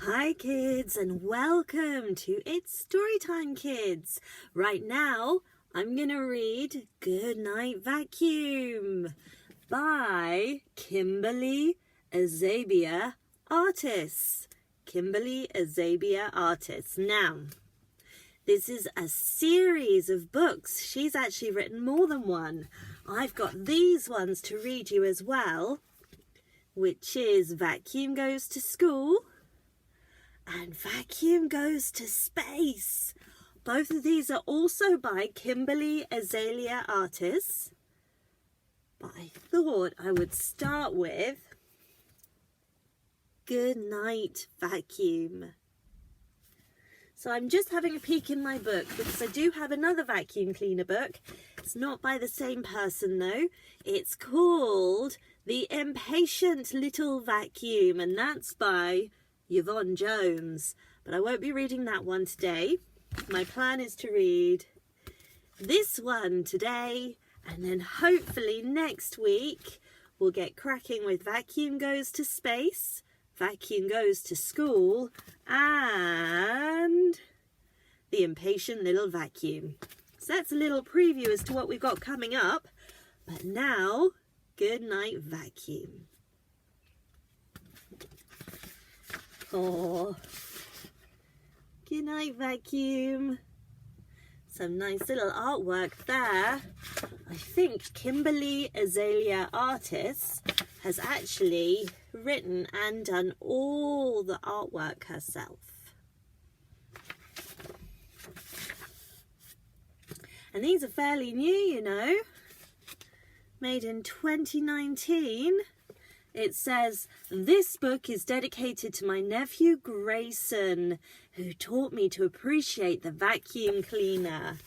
Hi kids, and welcome to It's Storytime Kids. Right now I'm going to read Goodnight Vacuum by Kimberly, Ezabia, Artis. Kimberly, Ezabia, Artis. Now, this is a series of books. She's actually written more than one. I've got these ones to read you as well, which is Vacuum Goes to School and Vacuum Goes to Space. Both of these are also by Kimberly, Ezabia, Artis. But I thought I would start with Goodnight Vacuum. So I'm just having a peek in my book because I do have another vacuum cleaner book. It's not by the same person though. It's called The Impatient Little Vacuum, and that's by Yvonne Jones. But I won't be reading that one today. My plan is to read this one today, and then hopefully next week we'll get cracking with Vacuum Goes to Space, Vacuum Goes to School, and The Impatient Little Vacuum. So that's a little preview as to what we've got coming up. But now, Goodnight Vacuum. Oh, Goodnight Vacuum. Some nice little artwork there. I think Kimberly, Ezabia, Artis has actually written and done all the artwork herself. And these are fairly new, you know. Made in 2019. It says, "This book is dedicated to my nephew Grayson, who taught me to appreciate the vacuum cleaner."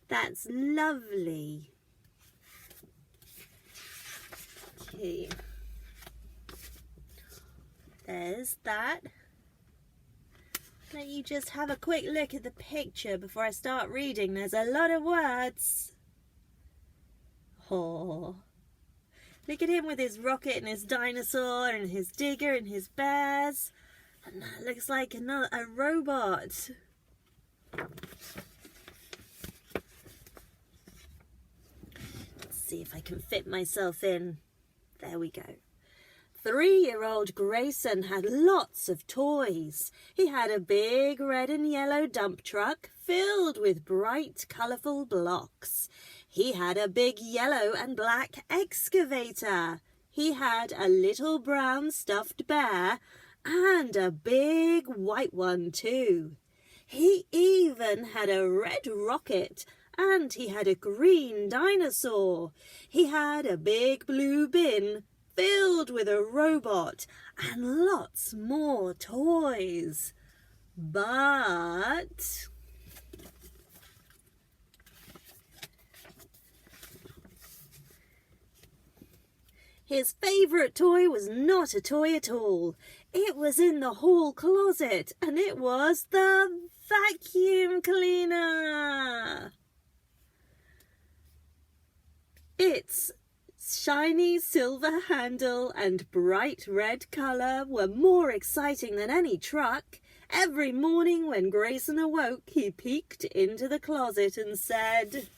That's lovely. Okay. There's that. Let you just have a quick look at the picture before I start reading. There's a lot of words. Oh. Look at him with his rocket and his dinosaur and his digger and his bears. And that looks like a robot. Let's see if I can fit myself in. There we go. 3-year-old Grayson had lots of toys. He had a big red and yellow dump truck filled with bright, colourful blocks. He had a big yellow and black excavator. He had a little brown stuffed bear and a big white one too. He even had a red rocket and he had a green dinosaur. He had a big blue bin filled with a robot and lots more toys. But his favourite toy was not a toy at all. It was in the hall closet, and it was the vacuum cleaner. Its shiny silver handle and bright red colour were more exciting than any truck. Every morning when Grayson awoke, he peeked into the closet and said,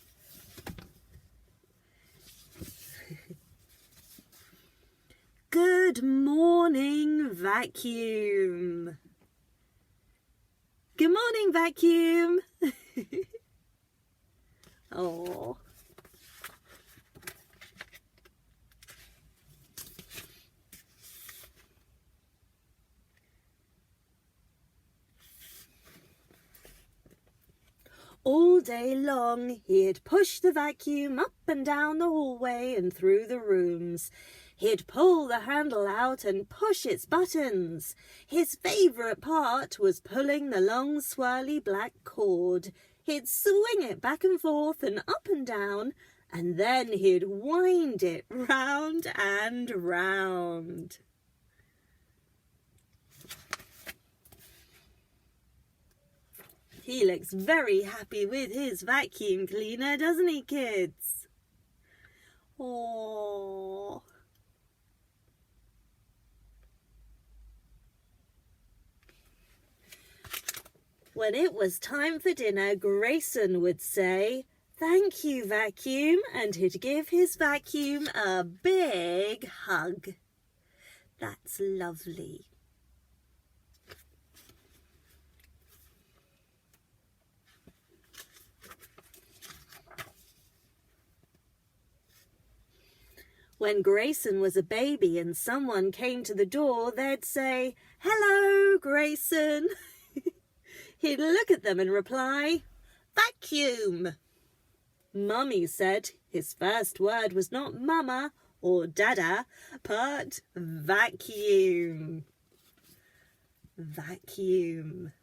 "Good morning, vacuum." Good morning, vacuum. Oh. All day long, he'd push the vacuum up and down the hallway and through the rooms. He'd pull the handle out and push its buttons. His favourite part was pulling the long, swirly black cord. He'd swing it back and forth and up and down, and then he'd wind it round and round. He looks very happy with his vacuum cleaner, doesn't he, kids? Aww. When it was time for dinner, Grayson would say, "Thank you, vacuum," and he'd give his vacuum a big hug. That's lovely. When Grayson was a baby and someone came to the door, they'd say, "Hello, Grayson." He'd look at them and reply, "Vacuum." Mummy said his first word was not mama or dada, but vacuum. Vacuum.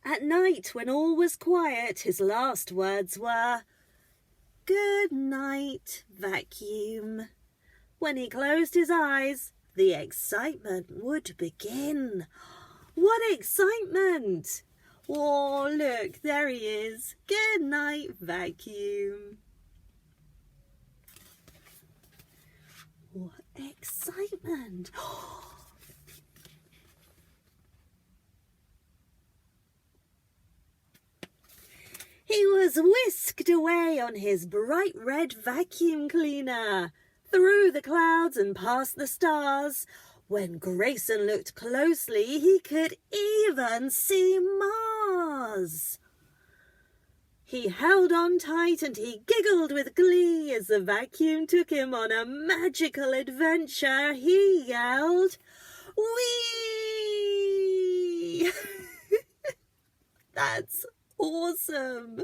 At night, when all was quiet, his last words were, "Good night, vacuum." When he closed his eyes, the excitement would begin. What excitement! Oh, look, there he is. Good night, vacuum. What excitement! He was whisked away on his bright red vacuum cleaner, through the clouds and past the stars. When Grayson looked closely, he could even see Mars. He held on tight and he giggled with glee as the vacuum took him on a magical adventure. He yelled, "Whee!" That's awesome.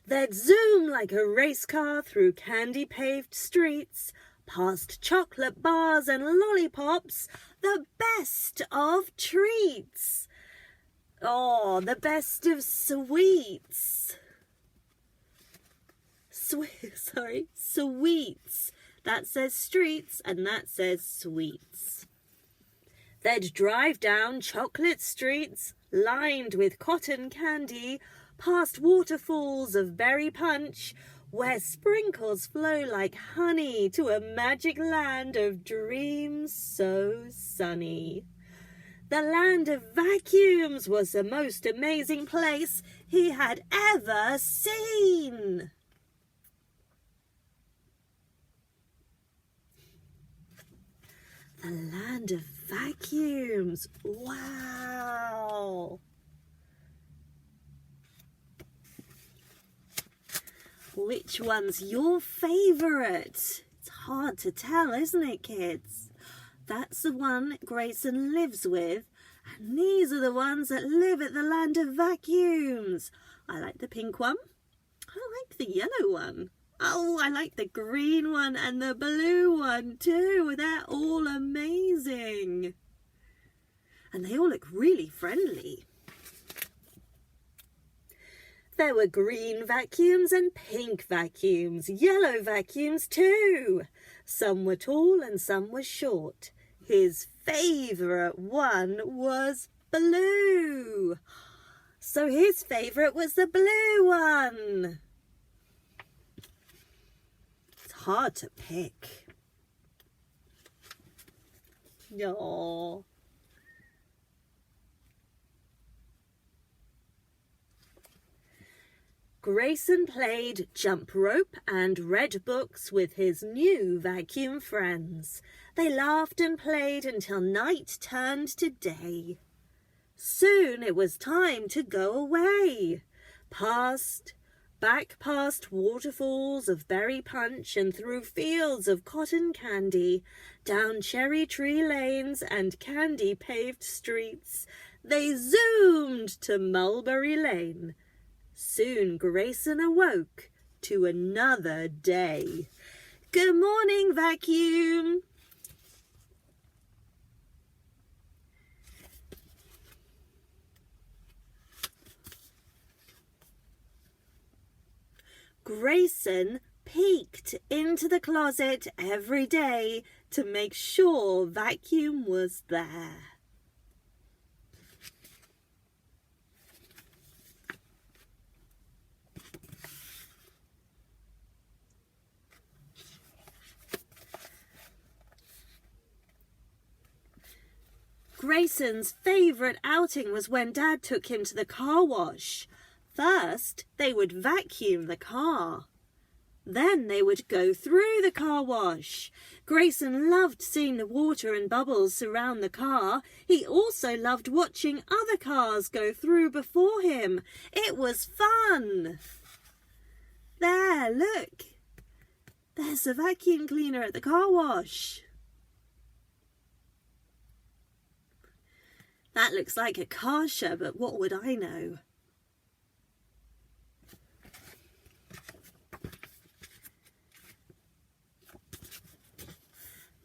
They'd zoom like a race car through candy-paved streets, past chocolate bars and lollipops, the best of treats. Oh, the best of sweets. Sweets. That says streets and that says sweets. They'd drive down chocolate streets lined with cotton candy, past waterfalls of berry punch, where sprinkles flow like honey to a magic land of dreams so sunny. The land of vacuums was the most amazing place he had ever seen. The land of vacuums. Wow. Which one's your favourite? It's hard to tell, isn't it, kids? That's the one Grayson lives with, and these are the ones that live at the land of vacuums. I like the pink one. I like the yellow one. Oh, I like the green one and the blue one too. They're all amazing. And they all look really friendly. There were green vacuums and pink vacuums, yellow vacuums too. Some were tall and some were short. His favourite one was blue. So his favourite was the blue one. It's hard to pick. Aww. Grayson played jump rope and read books with his new vacuum friends. They laughed and played until night turned to day. Soon it was time to go away. Back past waterfalls of berry punch and through fields of cotton candy, down cherry tree lanes and candy-paved streets. They zoomed to Mulberry Lane. Soon Grayson awoke to another day. Good morning, vacuum. Grayson peeked into the closet every day to make sure vacuum was there. Grayson's favourite outing was when Dad took him to the car wash. First, they would vacuum the car. Then they would go through the car wash. Grayson loved seeing the water and bubbles surround the car. He also loved watching other cars go through before him. It was fun. There, look. There's a vacuum cleaner at the car wash. That looks like a kasha, but what would I know?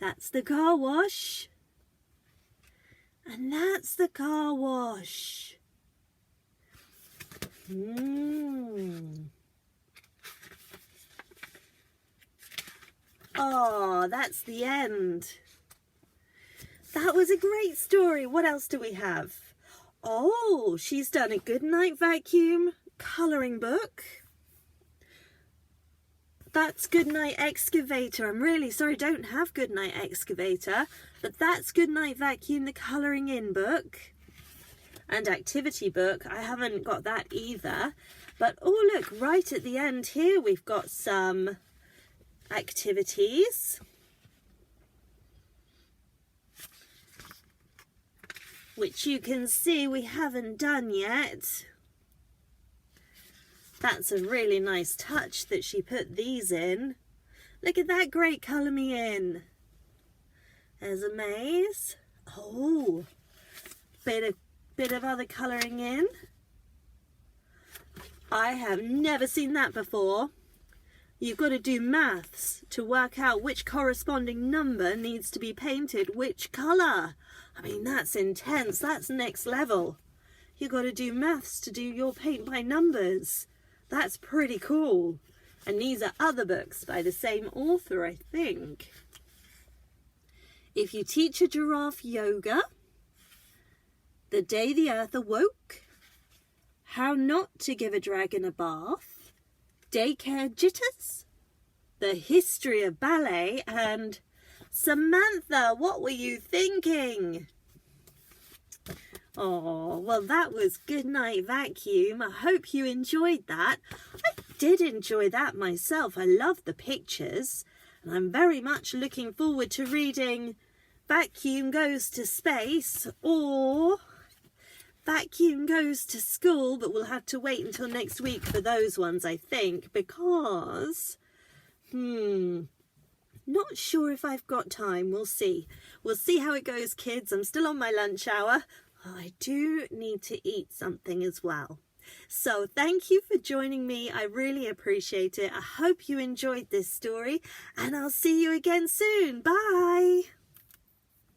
That's the car wash. And that's the car wash. Oh, that's the end. That was a great story. What else do we have? Oh, she's done a Goodnight vacuum colouring book. That's Goodnight excavator. I'm really sorry, I don't have Goodnight excavator, but that's Goodnight vacuum, the colouring in book. And activity book. I haven't got that either. But oh look, right at the end here we've got some activities. Which you can see we haven't done yet. That's a really nice touch that she put these in. Look at that great colour me in. There's a maze. Oh, bit of other colouring in. I have never seen that before. You've got to do maths to work out which corresponding number needs to be painted which colour. I mean, that's intense. That's next level. You've got to do maths to do your paint by numbers. That's pretty cool. And these are other books by the same author, I think. If you teach a giraffe yoga, The Day the Earth Awoke, How Not to Give a Dragon a Bath, Daycare Jitters, The History of Ballet, and Samantha, what were you thinking? Oh, well, that was Goodnight Vacuum. I hope you enjoyed that. I did enjoy that myself. I love the pictures. And I'm very much looking forward to reading Vacuum Goes to Space or Vacuum Goes to School, but we'll have to wait until next week for those ones, I think, because not sure if I've got time. We'll see. We'll see how it goes, kids. I'm still on my lunch hour. I do need to eat something as well. So thank you for joining me. I really appreciate it. I hope you enjoyed this story, and I'll see you again soon. Bye.